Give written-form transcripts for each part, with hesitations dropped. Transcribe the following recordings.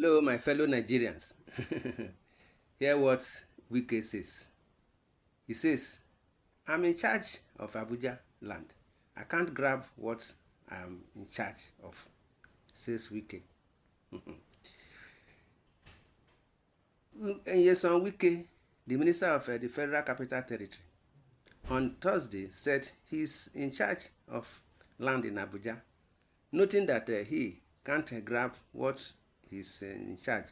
Hello, my fellow Nigerians. Hear what WIKE says. He says, I'm in charge of Abuja land. I can't grab what I'm in charge of, says WIKE. Nyesom WIKE, the Minister of the Federal Capital Territory, on Thursday said he's in charge of land in Abuja, noting that he can't grab what he's in charge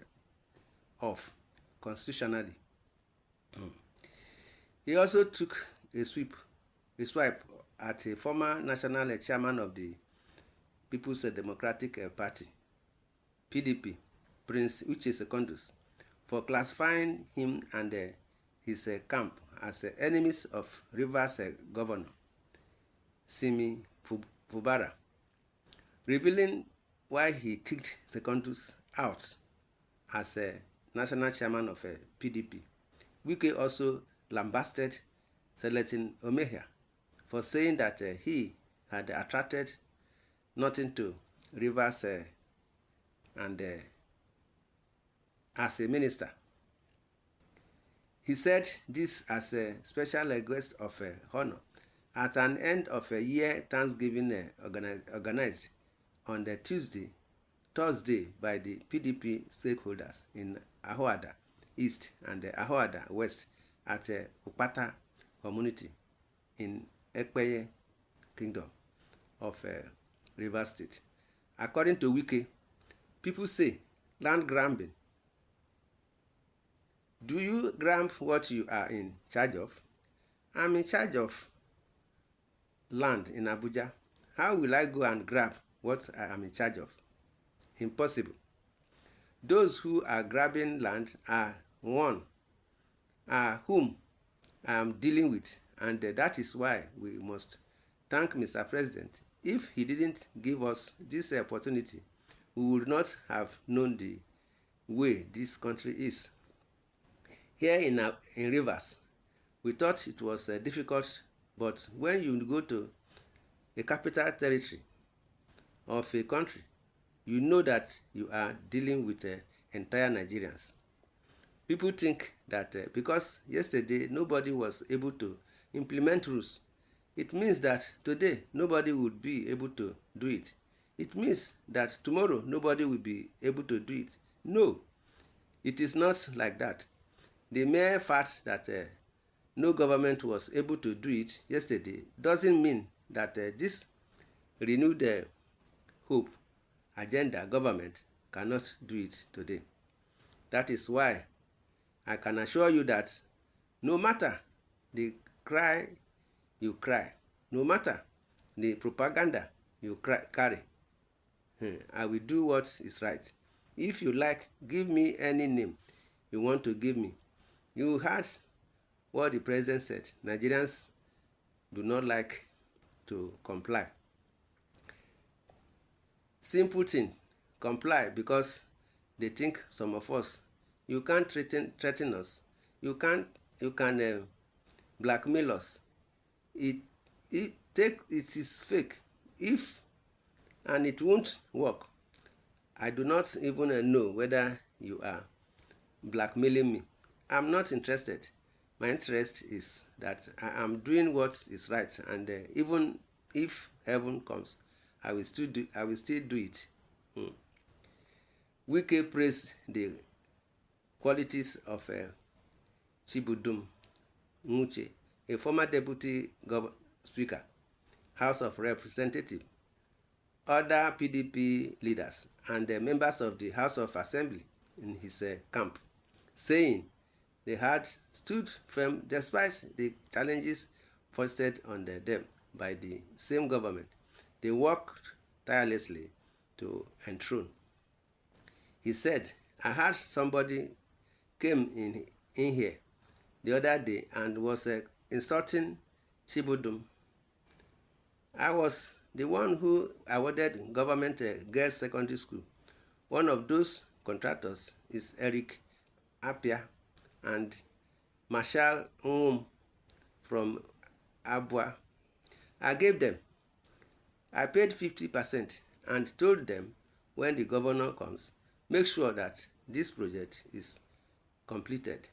of constitutionally. He also took a swipe at a former national chairman of the People's Democratic Party, PDP, Prince Uche Secondus, for classifying him and his camp as enemies of Rivers Governor Simi Fubara, revealing why he kicked Secondus out as a national chairman of PDP. WIKE also lambasted Seletin Omehia for saying that he had attracted nothing to Rivers and as a minister. He said this as a special guest of honor at an end of a year Thanksgiving organized on the Thursday by the PDP stakeholders in Ahoada East and Ahoada West at Ukpata community in Ekpeye Kingdom of Rivers State. According to WIKE, people say land grabbing. Do you grab what you are in charge of? I'm in charge of land in Abuja. How will I go and grab what I am in charge of? Impossible. Those who are grabbing land are whom I am dealing with, and that is why we must thank Mr. President. If he didn't give us this opportunity, we would not have known the way this country is. Here in Rivers, we thought it was difficult, but when you go to a capital territory of a country, you know that you are dealing with entire Nigerians. People think that because yesterday nobody was able to implement rules, it means that today nobody would be able to do it. It means that tomorrow nobody will be able to do it. No, it is not like that. The mere fact that no government was able to do it yesterday doesn't mean that this renewed hope agenda government cannot do it today. That is why I can assure you that no matter the cry you cry, no matter the propaganda you carry, I will do what is right. If you like, give me any name you want to give me. You heard what the president said. Nigerians do not like to comply. Simple thing, comply, because they think some of us, you can't threaten us, you can blackmail us. It is fake, and it won't work. I do not even know whether you are blackmailing me. I'm not interested. My interest is that I am doing what is right, and even if heaven comes, I will still do it. WIKE praised the qualities of Chibudum Nwuche, a former deputy speaker, House of Representatives, other PDP leaders, and members of the House of Assembly in his camp, saying they had stood firm despite the challenges foisted on them by the same government they worked tirelessly to enthrone. He said, I heard somebody came in here the other day and was insulting Chibudum. I was the one who awarded government girls secondary school. One of those contractors is Eric Apia and Marshall from Abuja. I gave them. I paid 50% and told them when the governor comes, make sure that this project is completed,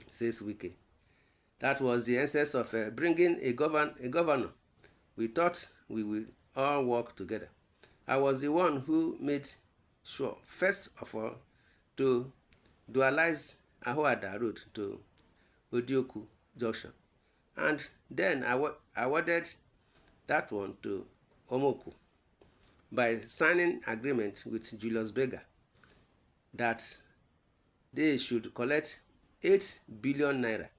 says WIKE. That was the essence of bringing a governor. We thought we would all work together. I was the one who made sure, first of all, to dualize Ahoada Road to Odioku Junction, and then I awarded that one to Omoku by signing agreement with Julius Berger that they should collect 8 billion naira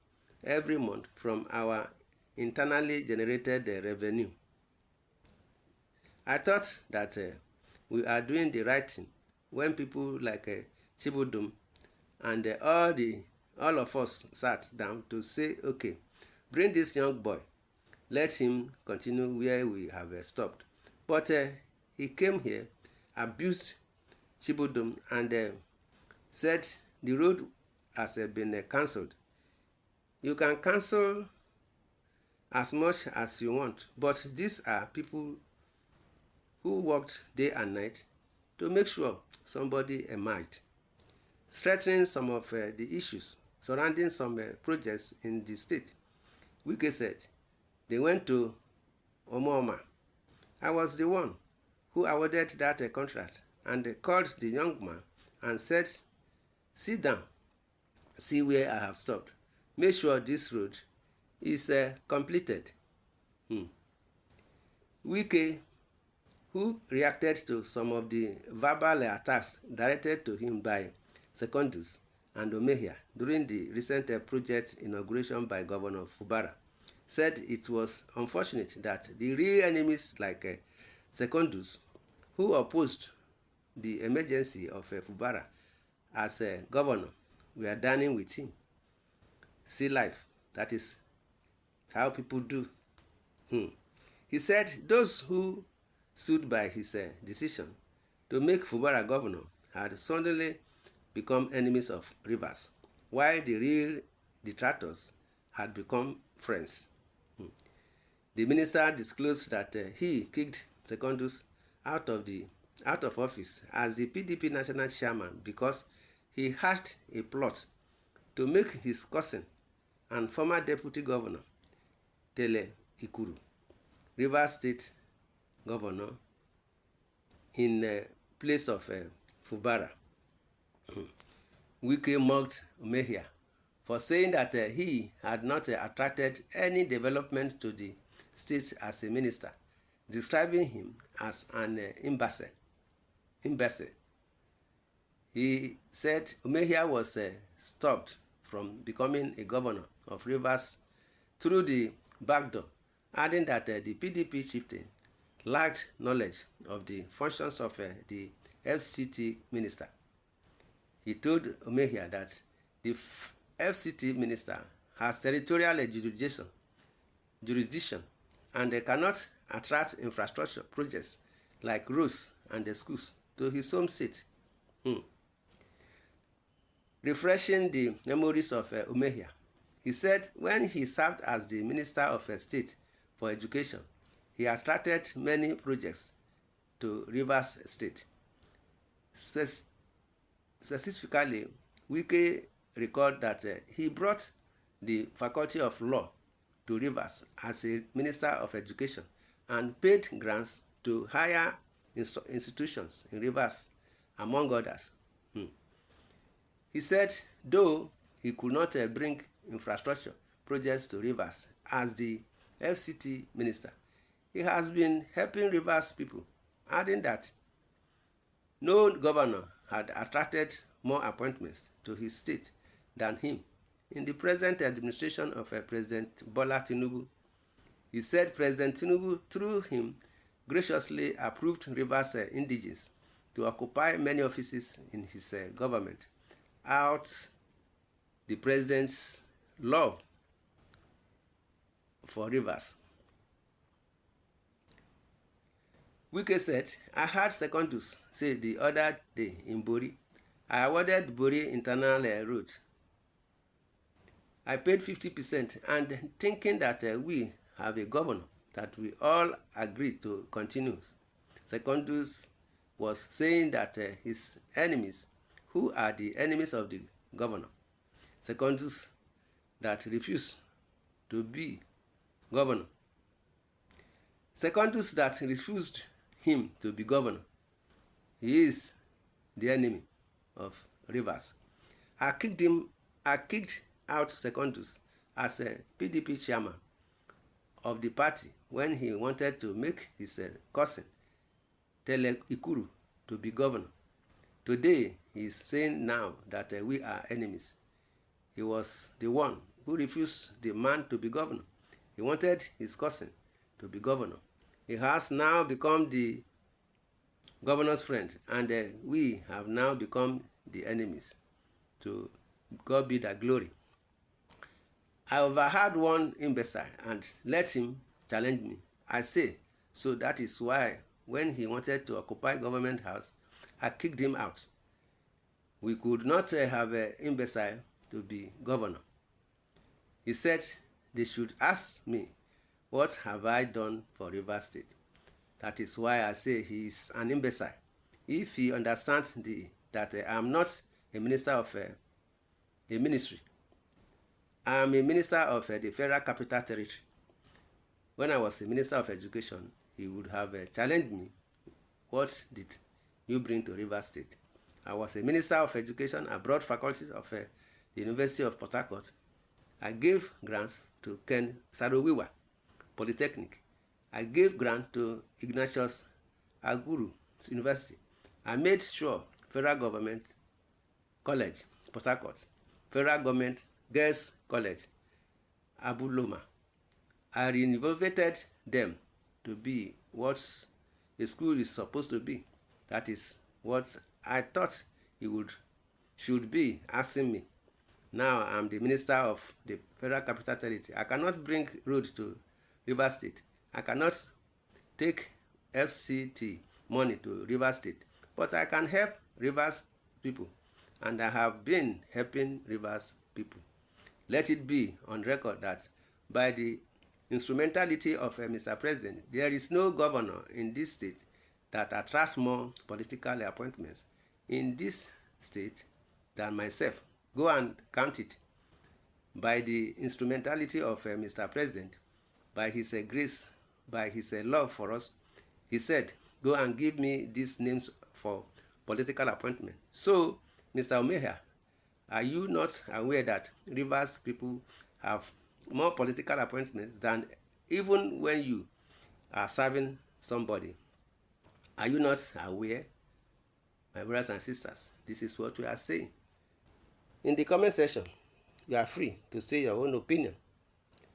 every month from our internally generated revenue. I thought that we are doing the right thing when people like Chibudum and all of us sat down to say, okay, bring this young boy, let him continue where we have stopped. But he came here, abused Chibudum, and said the road has been cancelled. You can cancel as much as you want, but these are people who worked day and night to make sure somebody emerged, strengthening some of the issues surrounding some projects in the state. WIKE said they went to Omooma. I was the one who awarded that contract and called the young man and said, sit down, see where I have stopped. Make sure this road is completed. WIKE, who reacted to some of the verbal attacks directed to him by Secondus and Omehia during the recent project inauguration by Governor Fubara, said it was unfortunate that the real enemies like Secondus, who opposed the emergency of Fubara as governor, were dining with him. See life, that is how people do. He said those who stood by his decision to make Fubara governor had suddenly become enemies of Rivers, while the real detractors had become friends. The minister disclosed that he kicked Secondus out of office as the PDP national chairman because he hatched a plot to make his cousin and former deputy governor Tele Ikuru Rivers State governor in place of Fubara. WIKE mocked Omehia for saying that he had not attracted any development to the state as a minister, describing him as an imbecile. He said Omehia was stopped from becoming a governor of Rivers through the back door, adding that the PDP chieftain lacked knowledge of the functions of the FCT minister. He told Omehia that the FCT minister has territorial jurisdiction and cannot attract infrastructure projects like roads and the schools to his home state. Refreshing the memories of Omehia, he said when he served as the Minister of State for Education, he attracted many projects to Rivers State. Specifically, WIKE recalled that he brought the Faculty of Law to Rivers as a Minister of Education and paid grants to higher institutions in Rivers, among others. He said though he could not bring infrastructure projects to Rivers as the FCT minister, he has been helping Rivers people, adding that no governor had attracted more appointments to his state than him in the present administration of President Bola Tinubu. He said President Tinubu, through him, graciously approved Rivers indigenes to occupy many offices in his government, out the president's love for Rivers. WIKE said, I heard Secondus say the other day in Bori, I awarded Bori internal road. I paid 50% and thinking that we have a governor that we all agree to continue. Secondus was saying that his enemies, who are the enemies of the governor, secondus that refuse to be governor, secondus that refused him to be governor, he is the enemy of Rivers. I kicked out Secondus as a PDP chairman of the party when he wanted to make his cousin Tele Ikuru to be governor. Today he is saying now that we are enemies. He was the one who refused the man to be governor. He wanted his cousin to be governor. He has now become the governor's friend, and we have now become the enemies. To God be the glory. I overheard one imbecile and let him challenge me. I say, so that is why when he wanted to occupy government house, I kicked him out. We could not have an imbecile to be governor. He said they should ask me, what have I done for Rivers State? That is why I say he is an imbecile. If he understands that I am not a minister of a ministry, I am a minister of the Federal Capital Territory. When I was a minister of education, he would have challenged me, what did you bring to Rivers State? I was a minister of education. I brought faculties of the University of Port Harcourt. I gave grants to Ken Sarowiwa Polytechnic. I gave grant to Ignatius Aguru University. I made sure federal government college, Port Harcourt, federal government girls college, Abuloma. I renovated them to be what a school is supposed to be. That is what I thought he should be asking me. Now I'm the minister of the Federal Capital Territory. I cannot bring road to Rivers State. I cannot take FCT money to Rivers State, but I can help Rivers people, and I have been helping Rivers people. Let it be on record that by the instrumentality of Mr. President, there is no governor in this state that attracts more political appointments in this state than myself. Go and count it. By the instrumentality of Mr. President, by his grace, by his love for us, he said, go and give me these names for political appointment. So, Mr. Omeha, are you not aware that Rivers people have more political appointments than even when you are serving somebody? Are you not aware, my brothers and sisters? This is what we are saying. In the comment section, you are free to say your own opinion.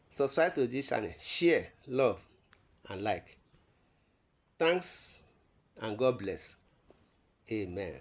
Subscribe to this channel, share, love, and like. Thanks, and God bless. Amen.